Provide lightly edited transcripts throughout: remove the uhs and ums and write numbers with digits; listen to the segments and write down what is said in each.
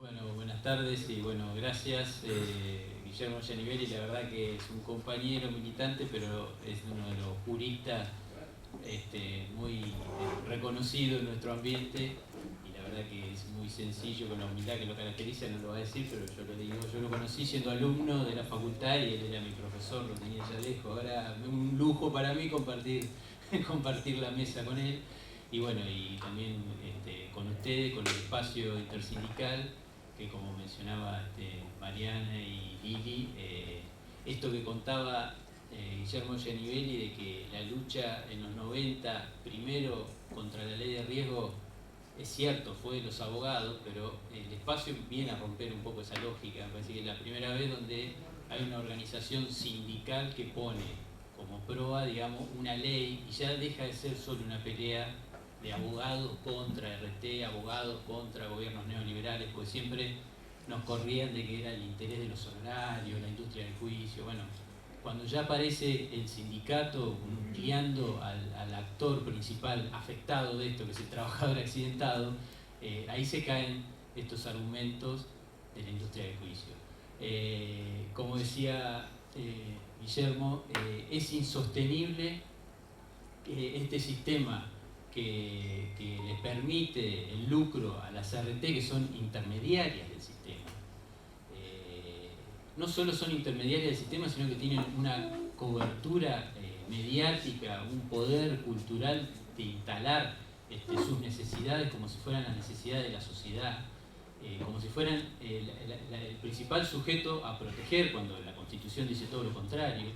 Bueno, buenas tardes y bueno, gracias. Guillermo Gianivelli, la verdad que es un compañero militante, pero es uno de los juristas muy reconocido en nuestro ambiente, y la verdad que es muy sencillo, con la humildad que lo caracteriza, no lo va a decir, pero yo lo digo, yo lo conocí siendo alumno de la facultad y él era mi profesor, lo tenía ya lejos. Ahora un lujo para mí compartir la mesa con él. Y bueno, y también con ustedes, con el espacio intersindical, que como mencionaba Mariana y Lili, esto que contaba Guillermo Gianivelli, de que la lucha en los 90, primero contra la ley de riesgo, es cierto, fue de los abogados, pero el espacio viene a romper un poco esa lógica. Me parece que es la primera vez donde hay una organización sindical que pone como proa, digamos, una ley, y ya deja de ser solo una pelea de abogados contra RT, abogados contra gobiernos neoliberales, porque siempre nos corrían de que era el interés de los honorarios, la industria del juicio. Bueno, cuando ya aparece el sindicato nucleando al actor principal afectado de esto, que es el trabajador accidentado, ahí se caen estos argumentos de la industria del juicio. Como decía Guillermo, es insostenible este sistema que le permite el lucro a las RT, que son intermediarias del sistema. No solo son intermediarias del sistema, sino que tienen una cobertura mediática, un poder cultural de instalar sus necesidades como si fueran las necesidades de la sociedad, como si fueran el principal sujeto a proteger, cuando la Constitución dice todo lo contrario.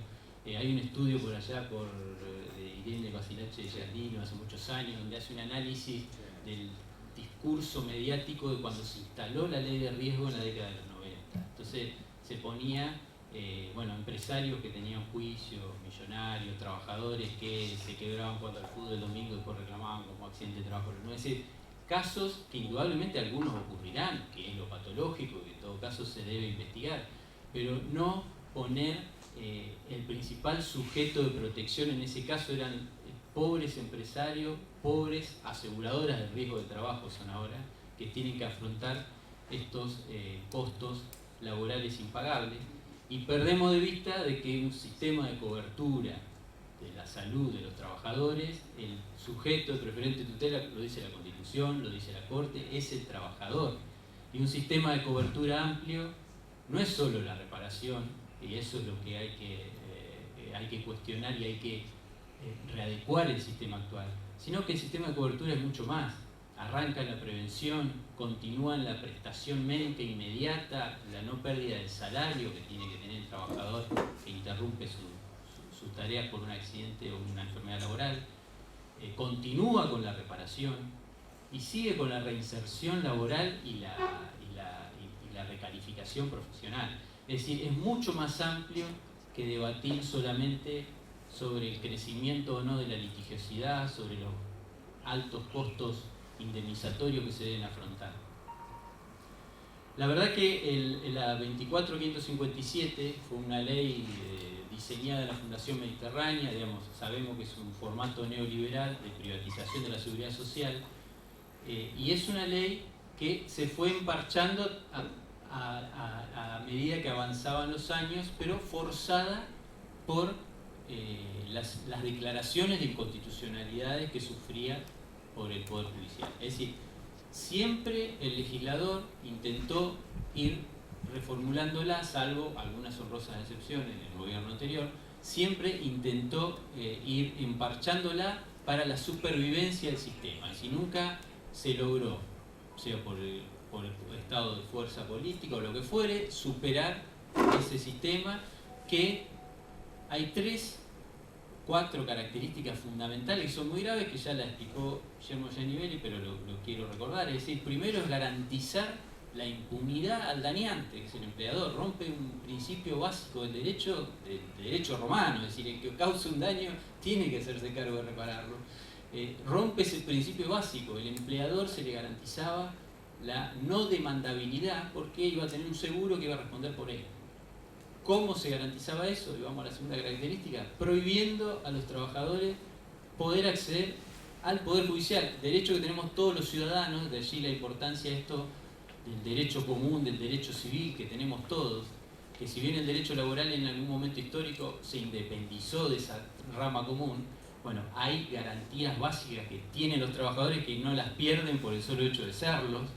Hay un estudio por allá de Irene Basilache Giardino hace muchos años, donde hace un análisis del discurso mediático de cuando se instaló la ley de riesgo en la década de los 90. Entonces se ponía, empresarios que tenían juicios, millonarios, trabajadores que se quebraban jugando al fútbol el domingo y después reclamaban como accidente de trabajo. Es decir, casos que indudablemente algunos ocurrirán, que es lo patológico, que en todo caso se debe investigar, pero no poner el principal sujeto de protección. En ese caso eran pobres empresarios, pobres aseguradoras de riesgo de trabajo son ahora, que tienen que afrontar estos costos laborales impagables, y perdemos de vista de que un sistema de cobertura de la salud de los trabajadores, el sujeto de preferente tutela, lo dice la Constitución, lo dice la Corte, es el trabajador. Y un sistema de cobertura amplio no es solo la reparación, y eso es lo que hay que cuestionar y hay que readecuar el sistema actual, sino que el sistema de cobertura es mucho más. Arranca en la prevención, continúa en la prestación médica inmediata, la no pérdida del salario que tiene que tener el trabajador que interrumpe sus tareas por un accidente o una enfermedad laboral, continúa con la reparación y sigue con la reinserción laboral y la recalificación profesional. Es decir, es mucho más amplio que debatir solamente sobre el crecimiento o no de la litigiosidad, sobre los altos costos indemnizatorios que se deben afrontar. La verdad que la 24557 fue una ley diseñada en la Fundación Mediterránea, digamos, sabemos que es un formato neoliberal de privatización de la seguridad social, y es una ley que se fue emparchando a medida que avanzaban los años, pero forzada por las declaraciones de inconstitucionalidades que sufría por el Poder Judicial. Es decir, siempre el legislador intentó ir reformulándola, salvo algunas honrosas excepciones en el gobierno anterior, siempre intentó ir emparchándola para la supervivencia del sistema. Y si nunca se logró, sea por el estado de fuerza política o lo que fuere, superar ese sistema, que hay 4 características fundamentales que son muy graves, que ya la explicó Guillermo Gianivelli, pero lo quiero recordar. Es decir, primero es garantizar la impunidad al dañante, que es el empleador. Rompe un principio básico del derecho romano, es decir, el que causa un daño tiene que hacerse cargo de repararlo. Rompe ese principio básico. El empleador se le garantizaba la no demandabilidad porque iba a tener un seguro que iba a responder por él. ¿Cómo se garantizaba eso? Y vamos a la segunda característica: prohibiendo a los trabajadores poder acceder al Poder Judicial, derecho que tenemos todos los ciudadanos. De allí la importancia de esto del derecho común, del derecho civil que tenemos todos, que si bien el derecho laboral en algún momento histórico se independizó de esa rama común, bueno, hay garantías básicas que tienen los trabajadores que no las pierden por el solo hecho de serlos.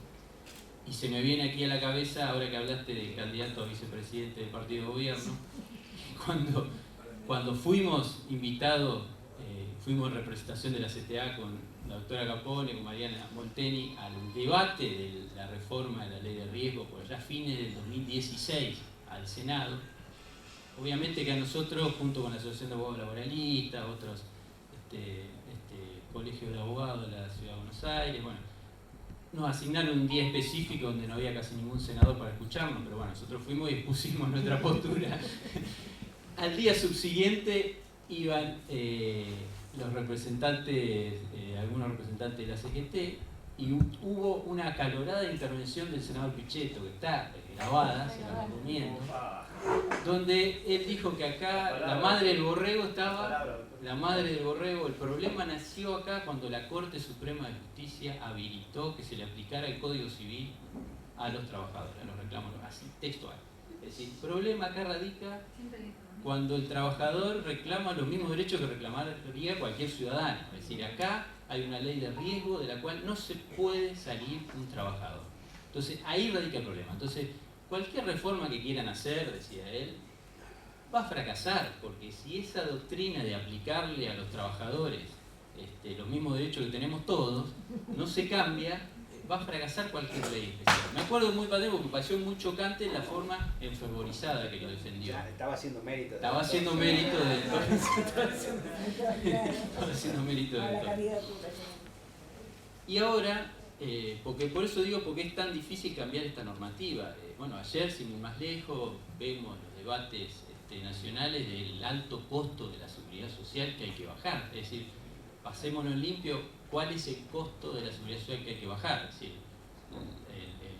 Y se me viene aquí a la cabeza, ahora que hablaste de candidato a vicepresidente del partido de gobierno, cuando fuimos invitados, fuimos en representación de la CTA con la doctora Capone, con Mariana Molteni, al debate de la reforma de la ley de riesgo por allá a fines del 2016 al Senado. Obviamente que a nosotros, junto con la Asociación de Abogados Laboralistas, otros colegios de abogados de la Ciudad de Buenos Aires, bueno, nos asignaron un día específico donde no había casi ningún senador para escucharnos, pero bueno, nosotros fuimos y expusimos nuestra postura. Al día subsiguiente iban los representantes, algunos representantes de la CGT, y hubo una acalorada intervención del senador Pichetto, que está grabada, se la recomiendo, donde él dijo que acá la madre del borrego estaba, la madre del borrego, el problema nació acá cuando la Corte Suprema de Justicia habilitó que se le aplicara el Código Civil a los trabajadores, a los reclamos, así textual. Es decir, el problema acá radica cuando el trabajador reclama los mismos derechos que reclamaría cualquier ciudadano. Es decir, acá hay una ley de riesgo de la cual no se puede salir un trabajador. Entonces, ahí radica el problema. Entonces, cualquier reforma que quieran hacer, decía él, va a fracasar, porque si esa doctrina de aplicarle a los trabajadores los mismos derechos que tenemos todos, no se cambia, va a fracasar cualquier ley especial. Me acuerdo muy padre porque me pareció muy chocante la forma enfervorizada que lo defendió. Estaba haciendo mérito. Estaba haciendo mérito de todo. Estaba haciendo mérito de todo. Y ahora, porque por eso digo, porque es tan difícil cambiar esta normativa. Bueno, ayer, sin ir más lejos, vemos los debates nacionales del alto costo de la seguridad social que hay que bajar. Es decir, pasémonos en limpio, ¿cuál es el costo de la seguridad social que hay que bajar? Es decir,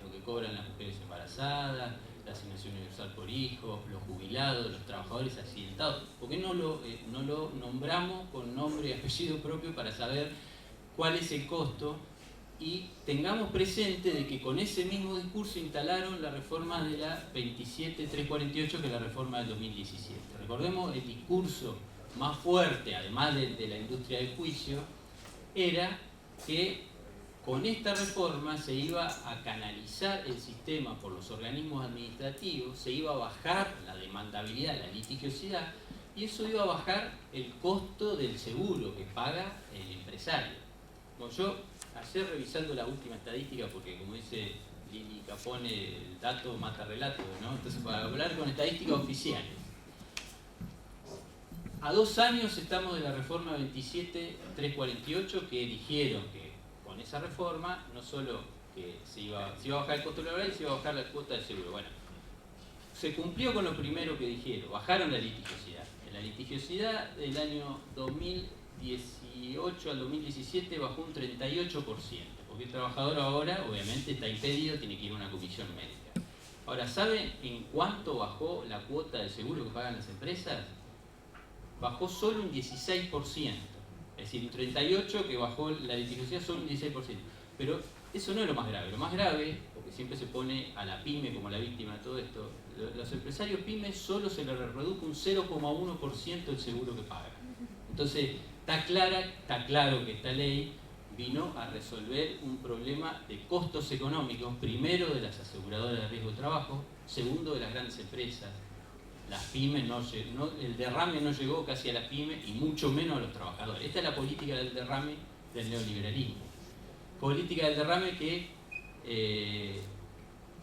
lo que cobran las mujeres embarazadas, la asignación universal por hijos, los jubilados, los trabajadores accidentados. ¿Por qué no lo nombramos con nombre y apellido propio para saber cuál es el costo? Y tengamos presente de que con ese mismo discurso instalaron la reforma de la 27348, que es la reforma del 2017. Recordemos el discurso más fuerte, además de la industria del juicio, era que con esta reforma se iba a canalizar el sistema por los organismos administrativos, se iba a bajar la demandabilidad, la litigiosidad, y eso iba a bajar el costo del seguro que paga el empresario. Bueno, yo ayer revisando la última estadística, porque como dice Lili Capone, el dato mata relato, ¿no? Entonces, para hablar con estadísticas oficiales, a 2 años estamos de la reforma 27348, que dijeron que con esa reforma no solo que se iba a bajar el costo laboral, se iba a bajar la cuota de seguro. Bueno, se cumplió con lo primero que dijeron, bajaron la litigiosidad. En la litigiosidad del año 2018 al 2017 bajó un 38%, porque el trabajador ahora obviamente está impedido, tiene que ir a una comisión médica. Ahora, ¿saben en cuánto bajó la cuota de seguro que pagan las empresas? Bajó solo un 16%, es decir, un 38% que bajó la litigiosidad, solo un 16%. Pero eso no es lo más grave, porque siempre se pone a la pyme como la víctima de todo esto. Los empresarios pymes solo se les redujo un 0,1% el seguro que pagan. Entonces, está claro que esta ley vino a resolver un problema de costos económicos, primero de las aseguradoras de riesgo de trabajo, segundo de las grandes empresas. Las pymes el derrame no llegó casi a las pymes y mucho menos a los trabajadores. Esta es la política del derrame del neoliberalismo. Política del derrame que,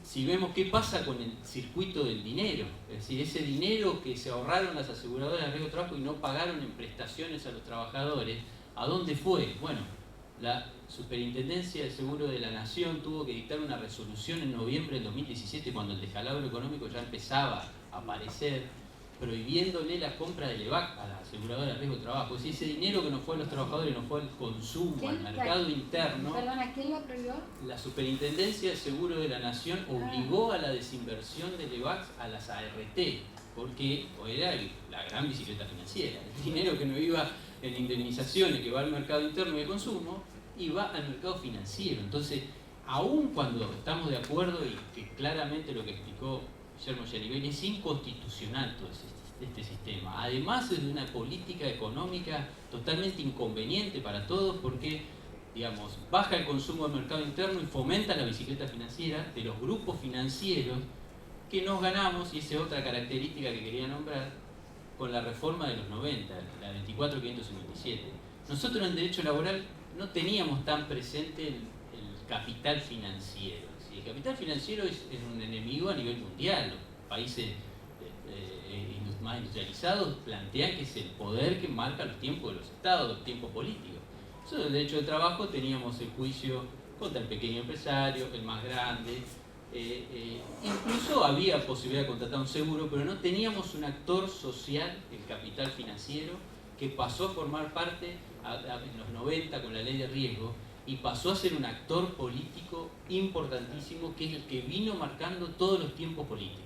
si vemos qué pasa con el circuito del dinero, es decir, ese dinero que se ahorraron las aseguradoras de riesgo de trabajo y no pagaron en prestaciones a los trabajadores, ¿a dónde fue? Bueno, la Superintendencia de Seguro de la Nación tuvo que dictar una resolución en noviembre del 2017, cuando el descalabro económico ya empezaba a aparecer, prohibiéndole la compra del EVAC a la aseguradora de riesgo de trabajo. Es decir, ese dinero que no fue a los trabajadores, no fue al consumo, al mercado interno. Perdona, ¿quién lo prohibió? La Superintendencia de Seguro de la Nación obligó a la desinversión del EVAC a las ART, porque era la gran bicicleta financiera. El dinero que no iba en indemnizaciones, que va al mercado interno y de consumo, y va al mercado financiero. Entonces, aun cuando estamos de acuerdo y que claramente lo que explicó Guillermo Giannivelli es inconstitucional todo este sistema. Además es de una política económica totalmente inconveniente para todos porque, digamos, baja el consumo del mercado interno y fomenta la bicicleta financiera de los grupos financieros que nos ganamos, y esa es otra característica que quería nombrar, con la reforma de los 90, la 24.557. Nosotros en derecho laboral no teníamos tan presente el capital financiero. ¿Sí? El capital financiero es un enemigo a nivel mundial. Los países más industrializados plantean que es el poder que marca los tiempos de los estados, los tiempos políticos. Nosotros en el derecho de trabajo teníamos el juicio contra el pequeño empresario, el más grande. Incluso había posibilidad de contratar un seguro, pero no teníamos un actor social, el capital financiero, que pasó a formar parte en los 90 con la ley de riesgo y pasó a ser un actor político importantísimo, que es el que vino marcando todos los tiempos políticos.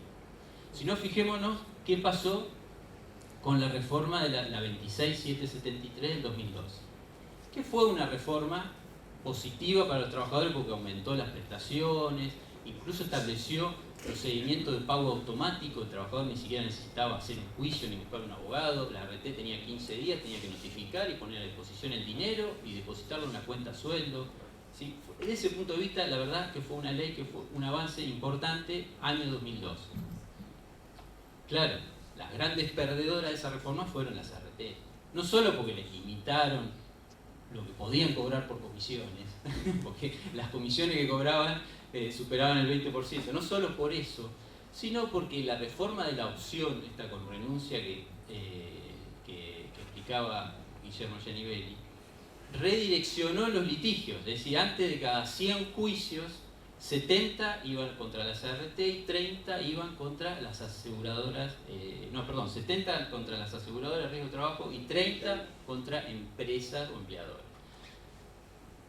Si no, fijémonos qué pasó con la reforma de la 26.773 del 2002, que fue una reforma positiva para los trabajadores porque aumentó las prestaciones, incluso estableció procedimiento de pago automático. El trabajador ni siquiera necesitaba hacer un juicio ni buscar un abogado. La ART tenía 15 días, tenía que notificar y poner a disposición el dinero y depositarlo en una cuenta sueldo. ¿Sí? Desde ese punto de vista, la verdad que fue una ley que fue un avance importante, año 2002. Claro, las grandes perdedoras de esa reforma fueron las ART. No solo porque les limitaron lo que podían cobrar por comisiones, porque las comisiones que cobraban superaban el 20%, no solo por eso, sino porque la reforma de la opción, esta con renuncia que explicaba Guillermo Giannivelli, redireccionó los litigios. Es decir, antes de cada 100 juicios, 70 iban contra las ART y 30 iban contra las aseguradoras, 70 contra las aseguradoras de riesgo de trabajo y 30 contra empresas o empleadores.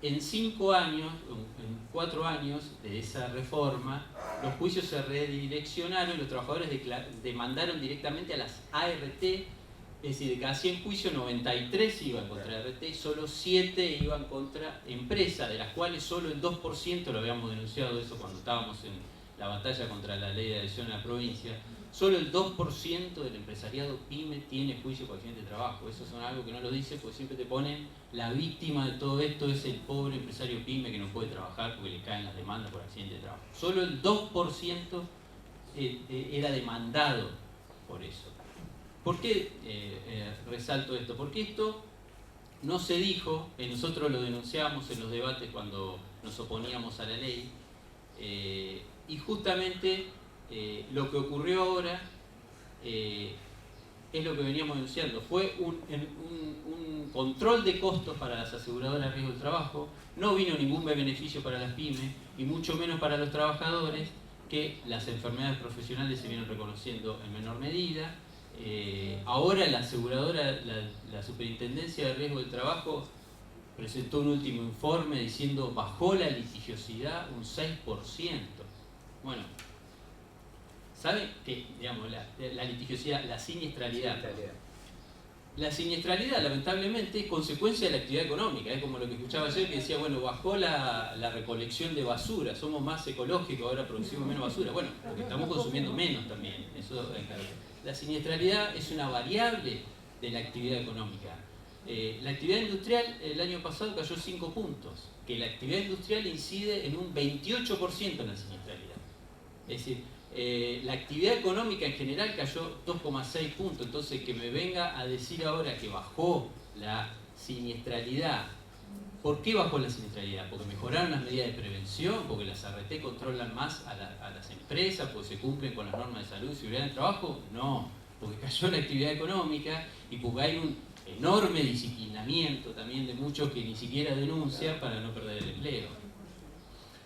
En 5 años, en 4 años de esa reforma, los juicios se redireccionaron y los trabajadores demandaron directamente a las ART. Es decir, de cada 100 juicios, 93 iban contra ART y solo 7 iban contra empresas, de las cuales solo el 2%, lo habíamos denunciado eso cuando estábamos en la batalla contra la ley de adhesión a la provincia, solo el 2% del empresariado PYME tiene juicio por accidente de trabajo. Eso es algo que no lo dice porque siempre te ponen la víctima de todo esto es el pobre empresario PYME que no puede trabajar porque le caen las demandas por accidente de trabajo. Solo el 2% era demandado por eso. ¿Por qué resalto esto? Porque esto no se dijo, nosotros lo denunciamos en los debates cuando nos oponíamos a la ley, y justamente lo que ocurrió ahora es lo que veníamos denunciando. Fue un control de costos para las aseguradoras de riesgo del trabajo, no vino ningún beneficio para las pymes y mucho menos para los trabajadores, que las enfermedades profesionales se vienen reconociendo en menor medida. Ahora la aseguradora, la Superintendencia de Riesgo del Trabajo presentó un último informe diciendo bajó la litigiosidad un 6%. Bueno, ¿saben qué? Digamos, la litigiosidad, la siniestralidad. La siniestralidad, lamentablemente, es consecuencia de la actividad económica. Es como lo que escuchaba ayer que decía, bueno, bajó la recolección de basura, somos más ecológicos, ahora producimos menos basura. Bueno, porque estamos consumiendo menos también. Eso es claro. La siniestralidad es una variable de la actividad económica. La actividad industrial el año pasado cayó 5 puntos, que la actividad industrial incide en un 28% en la siniestralidad. Es decir, la actividad económica en general cayó 2,6 puntos, entonces que me venga a decir ahora que bajó la siniestralidad. ¿Por qué bajó la siniestralidad? ¿Porque mejoraron las medidas de prevención? ¿Porque las ART controlan más a las empresas? ¿Porque se cumplen con las normas de salud y seguridad del trabajo? No, porque cayó la actividad económica y porque hay un enorme disciplinamiento también de muchos que ni siquiera denuncian para no perder el empleo.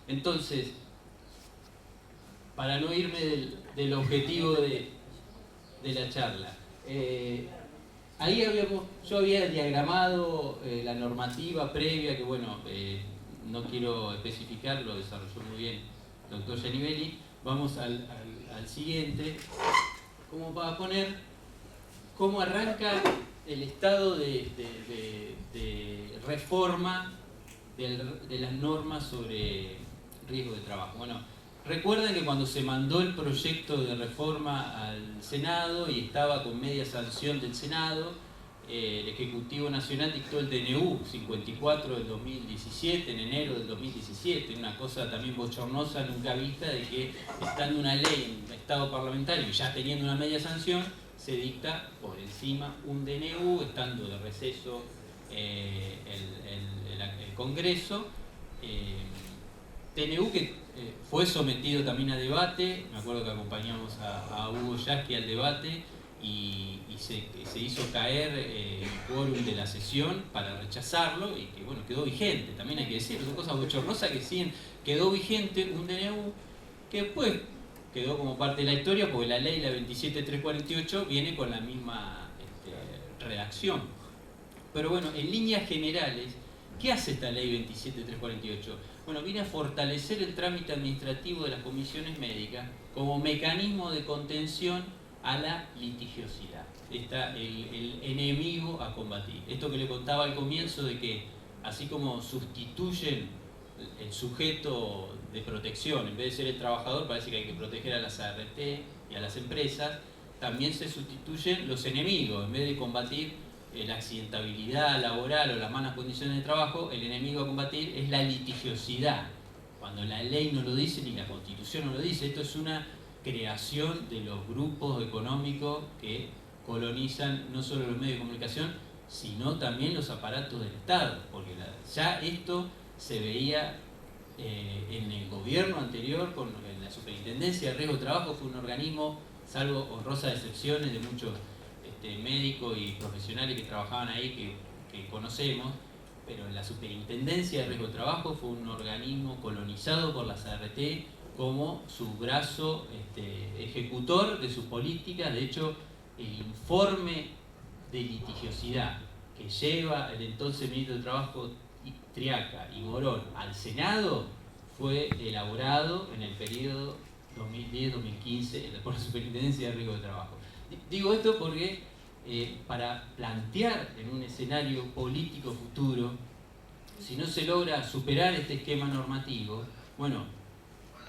Entonces, para no irme del objetivo de la charla, ahí yo había diagramado la normativa previa, que bueno, no quiero especificar, lo desarrolló muy bien el doctor Giannivelli. Vamos al siguiente, como para poner cómo arranca el estado de reforma de las normas sobre riesgo de trabajo. Bueno, recuerden que cuando se mandó el proyecto de reforma al Senado y estaba con media sanción del Senado, el Ejecutivo Nacional dictó el DNU 54 del 2017, en enero del 2017, una cosa también bochornosa, nunca vista, de que estando una ley en estado parlamentario y ya teniendo una media sanción, se dicta por encima un DNU, estando de receso el Congreso. DNU que fue sometido también a debate, me acuerdo que acompañamos a Hugo Yasky al debate y se hizo caer el quórum de la sesión para rechazarlo y que bueno, quedó vigente, también hay que decirlo, son cosas bochornosas que siguen, quedó vigente un DNU que después quedó como parte de la historia porque la ley, la 27348, viene con la misma redacción. Pero bueno, en líneas generales, ¿qué hace esta ley 27348? Bueno, viene a fortalecer el trámite administrativo de las comisiones médicas como mecanismo de contención a la litigiosidad. Está el enemigo a combatir. Esto que le contaba al comienzo de que así como sustituyen el sujeto de protección, en vez de ser el trabajador, parece que hay que proteger a las ART y a las empresas, también se sustituyen los enemigos. En vez de combatir la accidentabilidad laboral o las malas condiciones de trabajo, el enemigo a combatir es la litigiosidad. Cuando la ley no lo dice ni la Constitución no lo dice, esto es una creación de los grupos económicos que colonizan no solo los medios de comunicación, sino también los aparatos del Estado, porque ya esto se veía en el gobierno anterior, en la Superintendencia de Riesgo de Trabajo, fue un organismo, salvo honrosas excepciones de muchos médicos y profesionales que trabajaban ahí que conocemos, pero en la Superintendencia de Riesgo de Trabajo fue un organismo colonizado por las ART como su brazo ejecutor de sus políticas. De hecho, el informe de litigiosidad que lleva el entonces ministro de Trabajo Triaca y Morón al Senado fue elaborado en el periodo 2010-2015 por la Superintendencia de Riesgo de Trabajo. Digo esto porque para plantear en un escenario político futuro, si no se logra superar este esquema normativo, bueno,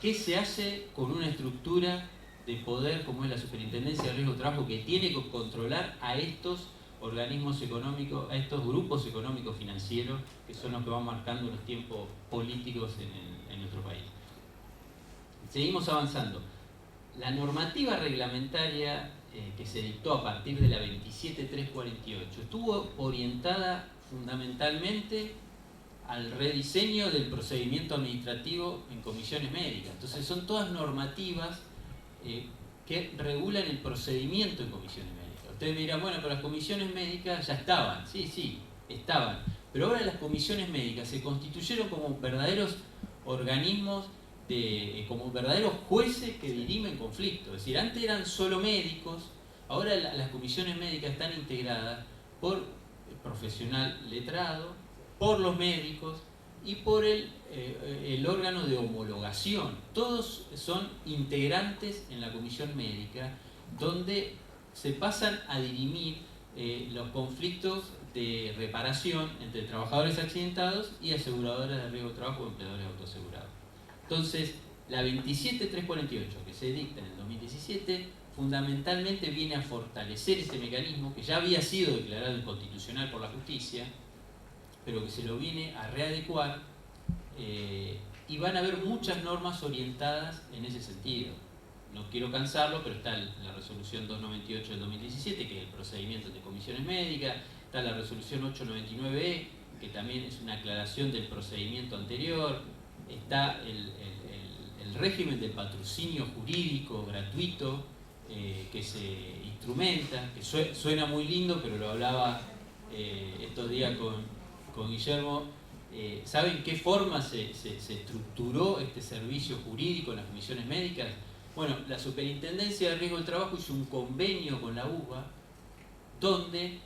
¿qué se hace con una estructura de poder como es la Superintendencia de Riesgo de Trabajo, que tiene que controlar a estos organismos económicos, a estos grupos económicos financieros que son los que van marcando los tiempos políticos en nuestro país? Seguimos avanzando. La normativa reglamentaria que se dictó a partir de la 27348 estuvo orientada fundamentalmente al rediseño del procedimiento administrativo en comisiones médicas. Entonces son todas normativas que regulan el procedimiento en comisiones médicas. Ustedes me dirán, bueno, pero las comisiones médicas ya estaban. Sí, estaban. Pero ahora las comisiones médicas se constituyeron como verdaderos organismos, como verdaderos jueces que dirimen conflictos. Es decir, antes eran solo médicos, ahora las comisiones médicas están integradas por el profesional letrado, por los médicos y por el órgano de homologación. Todos son integrantes en la comisión médica, donde se pasan a dirimir los conflictos de reparación entre trabajadores accidentados y aseguradoras de riesgo de trabajo o empleadores autoasegurados. Entonces, la 27348 que se dicta en el 2017 fundamentalmente viene a fortalecer este mecanismo que ya había sido declarado inconstitucional por la justicia, pero que se lo viene a readecuar, y van a haber muchas normas orientadas en ese sentido. No quiero cansarlo, pero está la resolución 298 del 2017, que es el procedimiento de comisiones médicas, está la resolución 899E, que también es una aclaración del procedimiento anterior, está el régimen del patrocinio jurídico gratuito que se instrumenta, que suena muy lindo, pero lo hablaba estos días con Guillermo. ¿Saben qué forma se estructuró este servicio jurídico en las comisiones médicas? Bueno, la Superintendencia de Riesgo del Trabajo hizo un convenio con la UBA, donde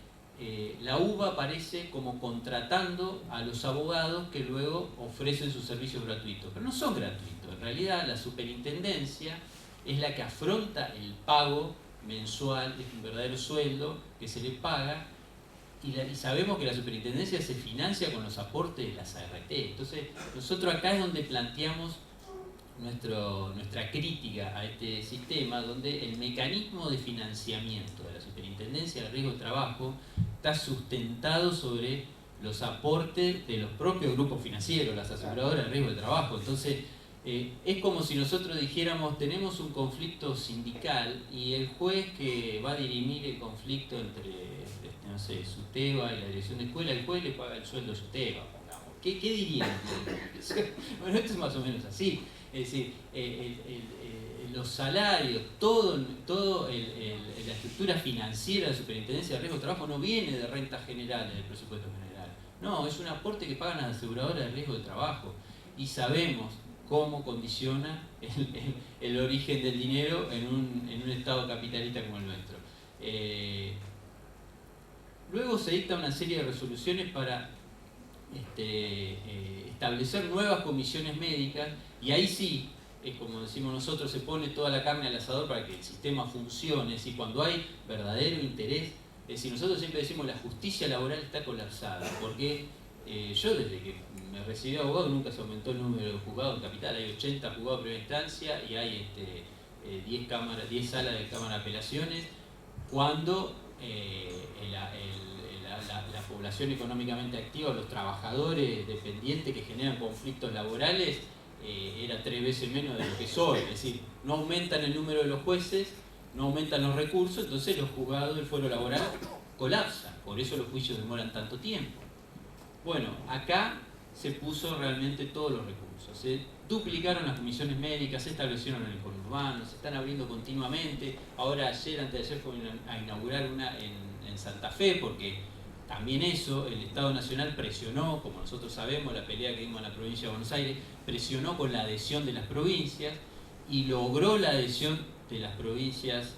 la UBA aparece como contratando a los abogados que luego ofrecen sus servicios gratuitos. Pero no son gratuitos, en realidad la Superintendencia es la que afronta el pago mensual, es un verdadero sueldo que se le paga, y sabemos que la Superintendencia se financia con los aportes de las ART. Entonces, nosotros acá es donde planteamos nuestra crítica a este sistema, donde el mecanismo de financiamiento de la Superintendencia de Riesgo de Trabajo está sustentado sobre los aportes de los propios grupos financieros, las aseguradoras de riesgo de trabajo. Entonces, es como si nosotros dijéramos, tenemos un conflicto sindical y el juez que va a dirimir el conflicto entre, no sé, SUTEBA y la dirección de escuela, el juez le paga el sueldo a SUTEBA, pongamos. ¿Qué dirían? Bueno, esto es más o menos así. Es decir, los salarios, todo la estructura financiera de la Superintendencia de Riesgo de Trabajo no viene de rentas generales del presupuesto general. No, es un aporte que pagan las aseguradoras de riesgo de trabajo. Y sabemos cómo condiciona el origen del dinero en un estado capitalista como el nuestro. Luego se dicta una serie de resoluciones para establecer nuevas comisiones médicas, y ahí sí, como decimos nosotros, se pone toda la carne al asador para que el sistema funcione. Es decir, cuando hay verdadero interés, es decir, nosotros siempre decimos la justicia laboral está colapsada, porque yo desde que me recibí de abogado nunca se aumentó el número de juzgados en capital. Hay 80 juzgados de primera instancia y hay 10 salas de cámara de apelaciones, cuando la población económicamente activa, los trabajadores dependientes que generan conflictos laborales, era 3 veces menos de lo que es hoy. Es decir, no aumentan el número de los jueces, no aumentan los recursos, entonces los juzgados del fuero laboral colapsan. Por eso los juicios demoran tanto tiempo. Bueno, acá se puso realmente todos los recursos. Se duplicaron las comisiones médicas, se establecieron en el conurbano, se están abriendo continuamente. Ahora ayer, antes de ayer, fue a inaugurar una en Santa Fe, porque también eso, el Estado Nacional presionó, como nosotros sabemos, la pelea que dimos en la provincia de Buenos Aires, presionó con la adhesión de las provincias y logró la adhesión de las provincias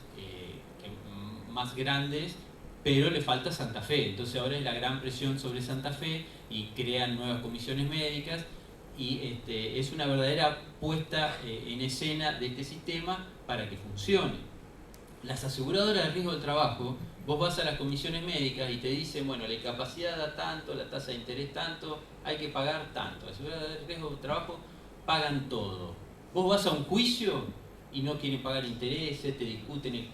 más grandes, pero le falta Santa Fe. Entonces ahora es la gran presión sobre Santa Fe y crean nuevas comisiones médicas, y es una verdadera puesta en escena de este sistema para que funcione. Las aseguradoras de riesgo del trabajo, vos vas a las comisiones médicas y te dicen, bueno, la incapacidad da tanto, la tasa de interés tanto, hay que pagar tanto. Las aseguradoras de riesgo del trabajo pagan todo. Vos vas a un juicio y no quieren pagar intereses, te discuten el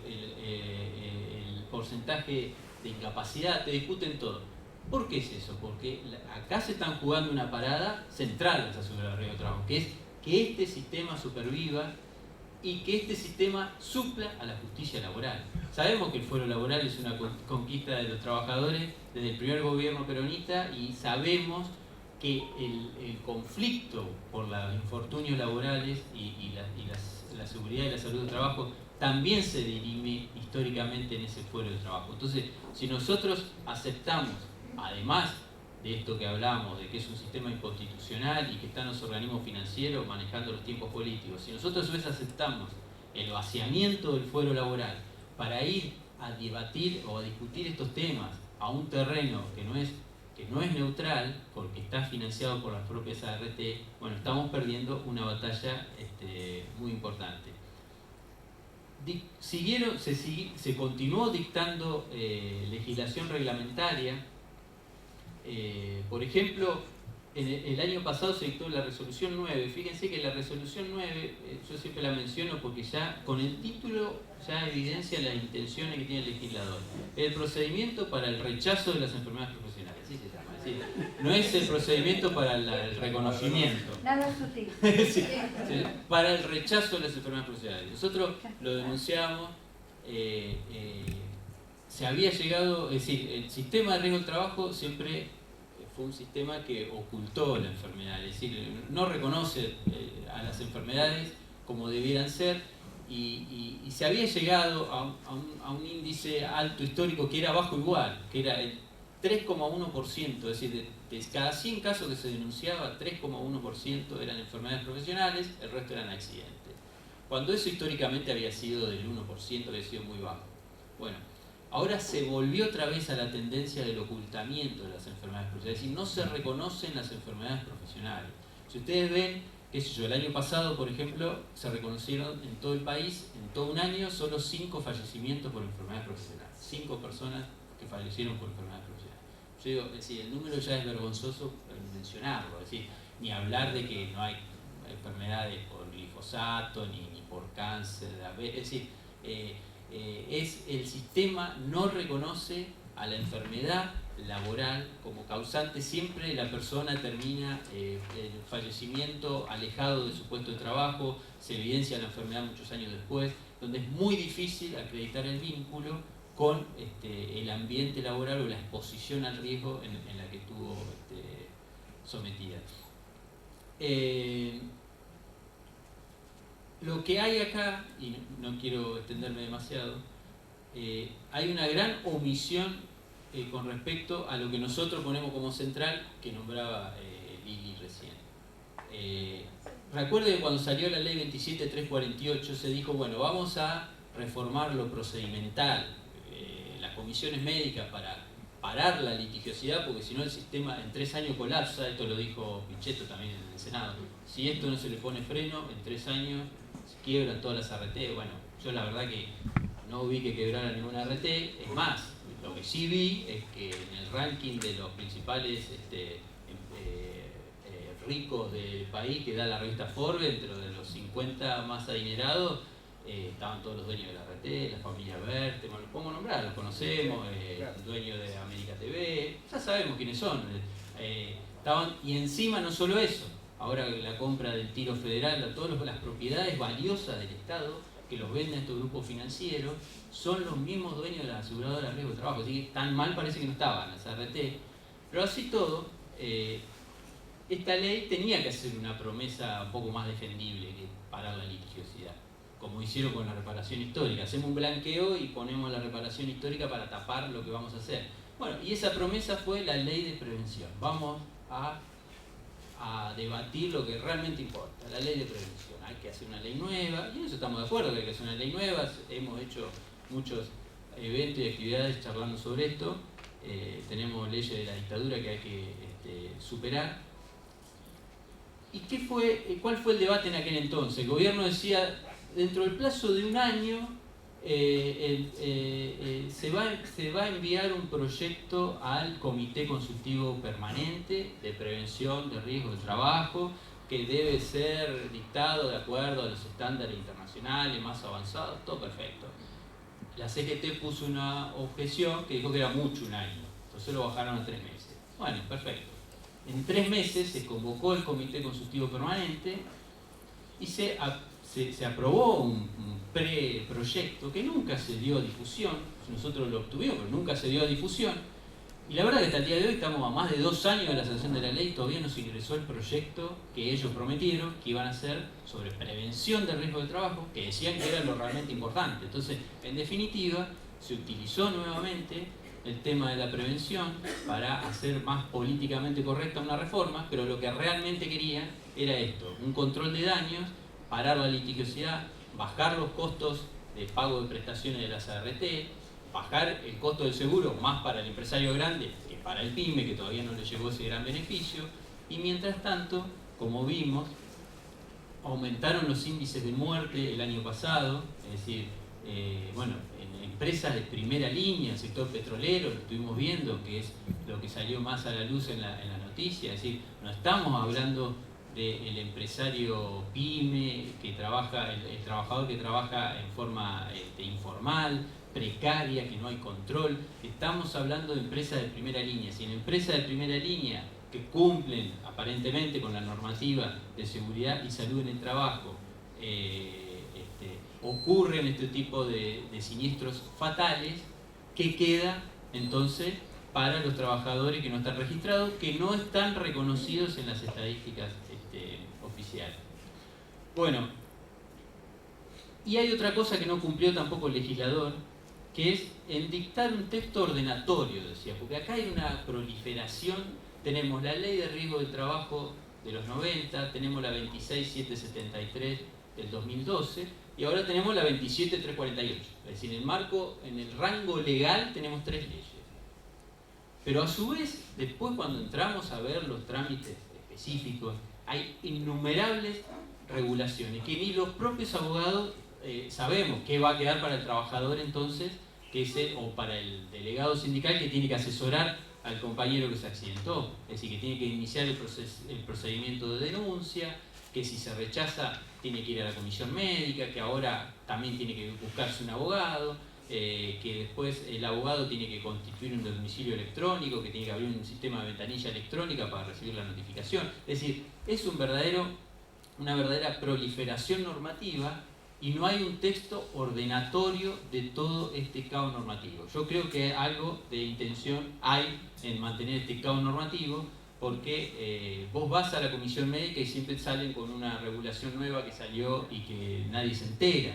porcentaje de incapacidad, te discuten todo. ¿Por qué es eso? Porque acá se están jugando una parada central las aseguradoras de riesgo de trabajo, que es que este sistema superviva y que este sistema supla a la justicia laboral. Sabemos que el fuero laboral es una conquista de los trabajadores desde el primer gobierno peronista, y sabemos que el conflicto por los infortunios laborales y la seguridad y la salud del trabajo también se dirime históricamente en ese fuero de trabajo. Entonces, si nosotros aceptamos, además de esto que hablamos, de que es un sistema inconstitucional y que están los organismos financieros manejando los tiempos políticos, si nosotros a veces aceptamos el vaciamiento del fuero laboral para ir a debatir o a discutir estos temas a un terreno que no es neutral, porque está financiado por las propias ART, bueno, estamos perdiendo una batalla muy importante. Se continuó dictando legislación reglamentaria. Por ejemplo, el año pasado se dictó la resolución 9. Fíjense que la resolución 9, yo siempre la menciono porque ya con el título ya evidencia las intenciones que tiene el legislador. El procedimiento para el rechazo de las enfermedades profesionales, así se llama. Es decir, no es el procedimiento para el reconocimiento. Nada sutil. Sí, para el rechazo de las enfermedades profesionales. Nosotros lo denunciamos. Se había llegado, es decir, el sistema de riesgo del trabajo siempre fue un sistema que ocultó la enfermedad, es decir, no reconoce a las enfermedades como debieran ser, y se había llegado a un índice alto histórico que era bajo igual, que era el 3,1%, es decir, de cada 100 casos que se denunciaba, 3,1% eran enfermedades profesionales, el resto eran accidentes. Cuando eso históricamente había sido del 1%, había sido muy bajo. Bueno, ahora se volvió otra vez a la tendencia del ocultamiento de las enfermedades profesionales, es decir, no se reconocen las enfermedades profesionales. Si ustedes ven, qué sé yo, el año pasado, por ejemplo, se reconocieron en todo el país, en todo un año, solo 5 fallecimientos por enfermedades profesionales. 5 personas que fallecieron por enfermedades profesionales. Yo digo, es decir, el número ya es vergonzoso mencionarlo, es decir, ni hablar de que no hay enfermedades por glifosato ni por cáncer. Es decir, el sistema no reconoce a la enfermedad laboral como causante. Siempre la persona termina el fallecimiento alejado de su puesto de trabajo, se evidencia la enfermedad muchos años después, donde es muy difícil acreditar el vínculo con el ambiente laboral o la exposición al riesgo en la que estuvo sometida. Lo que hay acá, y no quiero extenderme demasiado, hay una gran omisión con respecto a lo que nosotros ponemos como central, que nombraba Lili recién. Recuerde que cuando salió la ley 27348 se dijo, bueno, vamos a reformar lo procedimental, las comisiones médicas para parar la litigiosidad, porque si no el sistema en 3 años colapsa. Esto lo dijo Pichetto también en el Senado. Si esto no se le pone freno, en 3 años se quiebran todas las ART. Bueno, yo la verdad que no vi que quebrara ninguna ART. Es más, lo que sí vi es que en el ranking de los principales ricos del país, que da la revista Forbes, dentro de los 50 más adinerados, estaban todos los dueños de la RT, la familia Berthe, bueno, los podemos nombrar, los conocemos, el dueño de América TV, ya sabemos quiénes son. Y encima no solo eso, ahora la compra del Tiro Federal, todas las propiedades valiosas del Estado que los venden estos grupos financieros, son los mismos dueños de las aseguradoras de riesgo de trabajo, así que tan mal parece que no estaban las RT. Pero así todo, esta ley tenía que hacer una promesa un poco más defendible que parar la litigiosidad, como hicieron con la reparación histórica. Hacemos un blanqueo y ponemos la reparación histórica para tapar lo que vamos a hacer. Bueno, y esa promesa fue la ley de prevención. Vamos a debatir lo que realmente importa, la ley de prevención. Hay que hacer una ley nueva, y en eso estamos de acuerdo, que hay que hacer una ley nueva. Hemos hecho muchos eventos y actividades charlando sobre esto. Tenemos leyes de la dictadura que hay que superar. ¿Y cuál fue el debate en aquel entonces? El gobierno decía, dentro del plazo de un año se va a enviar un proyecto al Comité Consultivo Permanente de Prevención de Riesgos de Trabajo, que debe ser dictado de acuerdo a los estándares internacionales más avanzados. Todo perfecto. La CGT puso una objeción que dijo que era mucho un año, entonces lo bajaron a 3 meses. Bueno, perfecto. En 3 meses se convocó el Comité Consultivo Permanente y se aprobó un preproyecto que nunca se dio a difusión. Nosotros lo obtuvimos, pero nunca se dio a difusión. Y la verdad que hasta el día de hoy estamos a más de 2 años de la sanción de la ley, todavía no se ingresó el proyecto que ellos prometieron que iban a hacer sobre prevención del riesgo de trabajo, que decían que era lo realmente importante. Entonces, en definitiva, se utilizó nuevamente el tema de la prevención para hacer más políticamente correcta una reforma, pero lo que realmente quería era esto: un control de daños, parar la litigiosidad, bajar los costos de pago de prestaciones de las ART, bajar el costo del seguro más para el empresario grande que para el pyme, que todavía no le llegó ese gran beneficio. Y mientras tanto, como vimos, aumentaron los índices de muerte el año pasado, es decir, bueno, en empresas de primera línea, el sector petrolero, lo estuvimos viendo, que es lo que salió más a la luz en la noticia. Es decir, no estamos hablando del empresario pyme que trabaja, el trabajador que trabaja en forma informal, precaria, que no hay control. Estamos hablando de empresas de primera línea. Si en empresas de primera línea que cumplen aparentemente con la normativa de seguridad y salud en el trabajo ocurren este tipo de siniestros fatales, ¿qué queda entonces para los trabajadores que no están registrados, que no están reconocidos en las estadísticas oficiales? Bueno, y hay otra cosa que no cumplió tampoco el legislador, que es en dictar un texto ordenatorio, decía, porque acá hay una proliferación. Tenemos la Ley de Riesgo del Trabajo de los 90, tenemos la 26773 del 2012, y ahora tenemos la 27348. Es decir, en el rango legal tenemos 3 leyes. Pero a su vez, después cuando entramos a ver los trámites específicos, hay innumerables regulaciones que ni los propios abogados sabemos qué va a quedar para el trabajador entonces, o para el delegado sindical que tiene que asesorar al compañero que se accidentó. Es decir, que tiene que iniciar el procedimiento de denuncia, que si se rechaza tiene que ir a la comisión médica, que ahora también tiene que buscarse un abogado, que después el abogado tiene que constituir un domicilio electrónico, que tiene que abrir un sistema de ventanilla electrónica para recibir la notificación. Es decir, es una verdadera proliferación normativa y no hay un texto ordenatorio de todo este caos normativo. Yo creo que algo de intención hay en mantener este caos normativo, porque vos vas a la comisión médica y siempre salen con una regulación nueva que salió y que nadie se entera.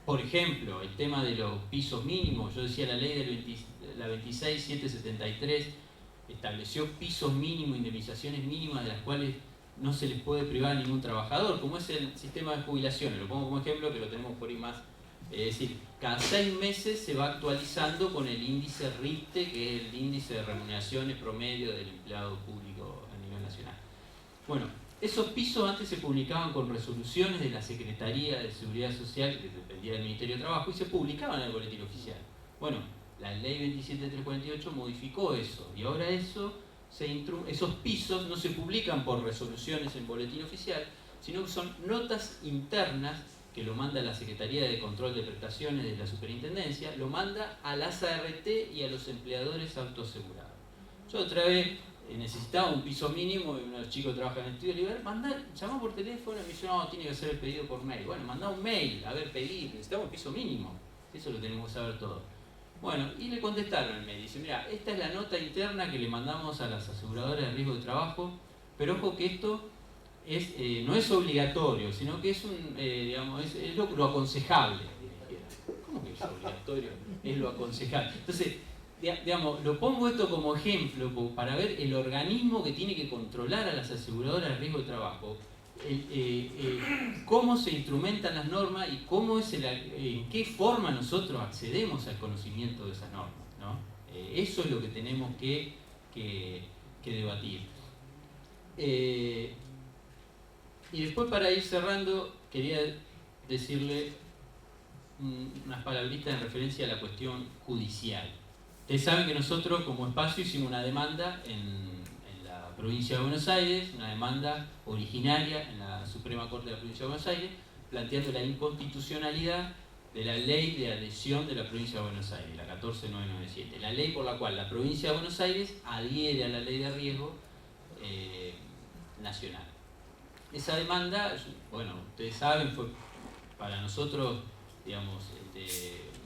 Por ejemplo, el tema de los pisos mínimos. Yo decía, la ley de la 26773 estableció pisos mínimos, indemnizaciones mínimas de las cuales no se les puede privar a ningún trabajador, como es el sistema de jubilaciones. Lo pongo como ejemplo, que lo tenemos por ahí más. Es decir, cada 6 meses se va actualizando con el índice RIPTE, que es el índice de remuneraciones promedio del empleado público a nivel nacional. Bueno, esos pisos antes se publicaban con resoluciones de la Secretaría de Seguridad Social, que dependía del Ministerio de Trabajo, y se publicaban en el boletín oficial. Bueno, la ley 27348 modificó eso, y ahora esos pisos no se publican por resoluciones en boletín oficial, sino que son notas internas que lo manda la Secretaría de Control de Prestaciones de la Superintendencia, lo manda a las ART y a los empleadores autoasegurados. Yo otra vez necesitaba un piso mínimo y unos chicos trabajan en Estudio Liber, llamó por teléfono y me dijo, no, tiene que hacer el pedido por mail. Bueno, mandá un mail, a ver, pedir, necesitamos un piso mínimo. Eso lo tenemos que saber todo. Bueno, y le contestaron el mail, dice, mira, esta es la nota interna que le mandamos a las aseguradoras de riesgo de trabajo, pero ojo que esto no es obligatorio, sino que es lo aconsejable. ¿Cómo que es obligatorio? Es lo aconsejable. Entonces, lo pongo esto como ejemplo para ver el organismo que tiene que controlar a las aseguradoras de riesgo de trabajo, cómo se instrumentan las normas y en qué forma nosotros accedemos al conocimiento de esas normas, ¿no? Eso es lo que tenemos que debatir. Y después, para ir cerrando, quería decirle unas palabritas en referencia a la cuestión judicial. Ustedes saben que nosotros como espacio hicimos una demanda en la provincia de Buenos Aires, una demanda originaria en la Suprema Corte de la provincia de Buenos Aires, planteando la inconstitucionalidad de la ley de adhesión de la provincia de Buenos Aires, la 14997, la ley por la cual la provincia de Buenos Aires adhiere a la ley de riesgo nacional. Esa demanda, bueno, ustedes saben, fue para nosotros,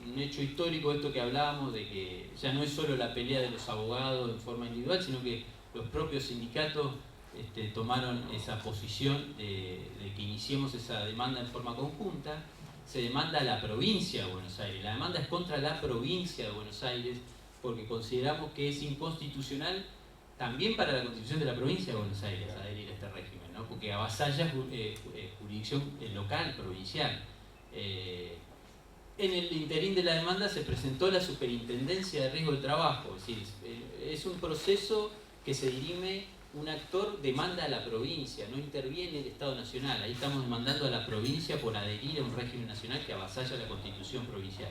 un hecho histórico, esto que hablábamos, de que ya no es solo la pelea de los abogados en forma individual, sino que los propios sindicatos tomaron esa posición de que iniciemos esa demanda en forma conjunta. Se demanda a la provincia de Buenos Aires. La demanda es contra la provincia de Buenos Aires porque consideramos que es inconstitucional también para la constitución de la provincia de Buenos Aires adherir a este régimen, ¿no? Porque avasalla jurisdicción local, provincial. En el interín de la demanda se presentó la Superintendencia de Riesgo del Trabajo, es decir, es un proceso que se dirime, un actor demanda a la provincia, no interviene el Estado Nacional. Ahí estamos demandando a la provincia por adherir a un régimen nacional que avasalla la constitución provincial.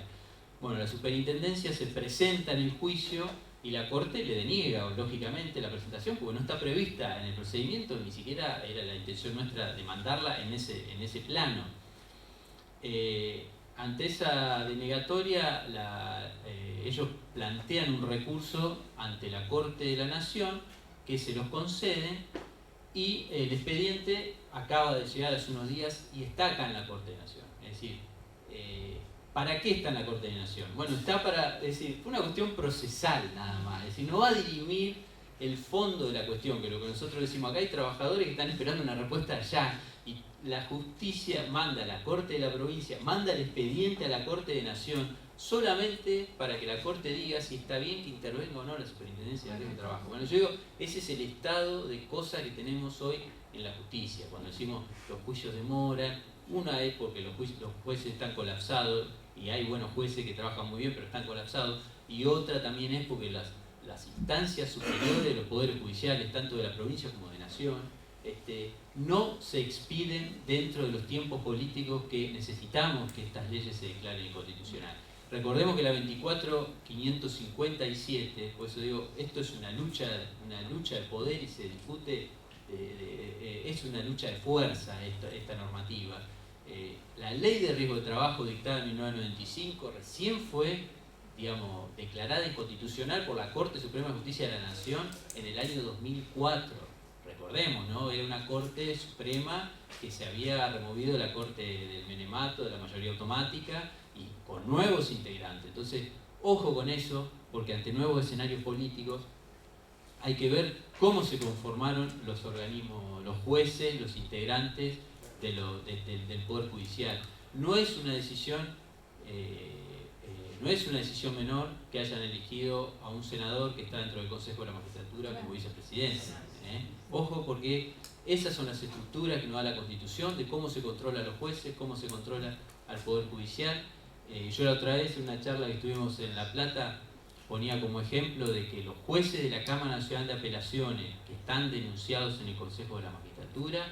Bueno, la Superintendencia se presenta en el juicio y la Corte le deniega, lógicamente, la presentación porque no está prevista en el procedimiento, ni siquiera era la intención nuestra demandarla en ese plano. Ante esa denegatoria, ellos plantean un recurso ante la Corte de la Nación que se los conceden y el expediente acaba de llegar hace unos días y está acá en la Corte de Nación. Es decir, ¿para qué está en la Corte de Nación? Bueno, está para, es decir, fue una cuestión procesal nada más, es decir, no va a dirimir el fondo de la cuestión, que lo que nosotros decimos acá, hay trabajadores que están esperando una respuesta ya, y la justicia manda a la Corte de la provincia, manda el expediente a la Corte de Nación, solamente para que la Corte diga si está bien que intervenga o no la Superintendencia de Riesgo de Trabajo. Bueno, yo digo, ese es el estado de cosas que tenemos hoy en la justicia, cuando decimos los juicios demoran. Una es porque los jueces están colapsados, y hay buenos jueces que trabajan muy bien pero están colapsados, y otra también es porque las instancias superiores de los poderes judiciales, tanto de la provincia como de nación, no se expiden dentro de los tiempos políticos que necesitamos que estas leyes se declaren inconstitucionales. Recordemos que la 24.557, por eso digo, esto es una lucha de poder y se discute es una lucha de fuerza esta normativa. La ley de riesgo de trabajo dictada en 1995 recién fue, digamos, declarada inconstitucional por la Corte Suprema de Justicia de la Nación en el año 2004. Recordemos, ¿no? Era una Corte Suprema que se había removido de la Corte del Menemato, de la mayoría automática, y con nuevos integrantes. Entonces, ojo con eso, porque ante nuevos escenarios políticos hay que ver cómo se conformaron los organismos, los jueces, los integrantes del Poder Judicial. No es una decisión menor que hayan elegido a un senador que está dentro del Consejo de la Magistratura como vicepresidente. Ojo, porque esas son las estructuras que nos da la Constitución de cómo se controla a los jueces, cómo se controla al Poder Judicial. Yo la otra vez, en una charla que estuvimos en La Plata, ponía como ejemplo de que los jueces de la Cámara Nacional de Apelaciones que están denunciados en el Consejo de la Magistratura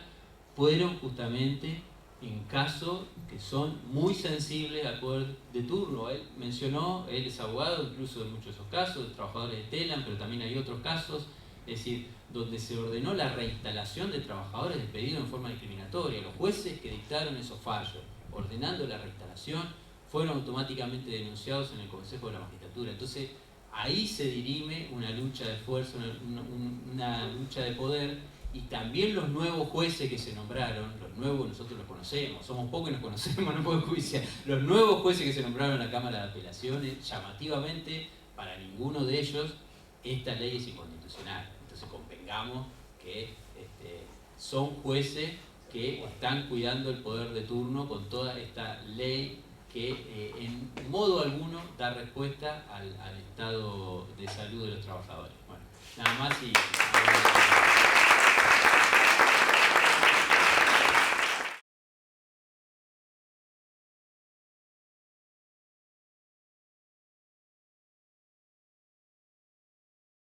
fueron justamente en casos que son muy sensibles al poder de turno. Él mencionó, él es abogado incluso de muchos de esos casos, de trabajadores de Telam, pero también hay otros casos, es decir, donde se ordenó la reinstalación de trabajadores despedidos en forma discriminatoria. Los jueces que dictaron esos fallos, ordenando la reinstalación, fueron automáticamente denunciados en el Consejo de la Magistratura. Entonces, ahí se dirime una lucha de fuerza, una lucha de poder, y también los nuevos jueces que se nombraron, los nuevos nosotros los conocemos, somos pocos y nos conocemos en el Poder Judicial, los nuevos jueces que se nombraron en la Cámara de Apelaciones, llamativamente, para ninguno de ellos, esta ley es inconstitucional. Entonces convengamos que son jueces que están cuidando el poder de turno con toda esta ley que en modo alguno da respuesta al estado de salud de los trabajadores. Bueno, nada más y...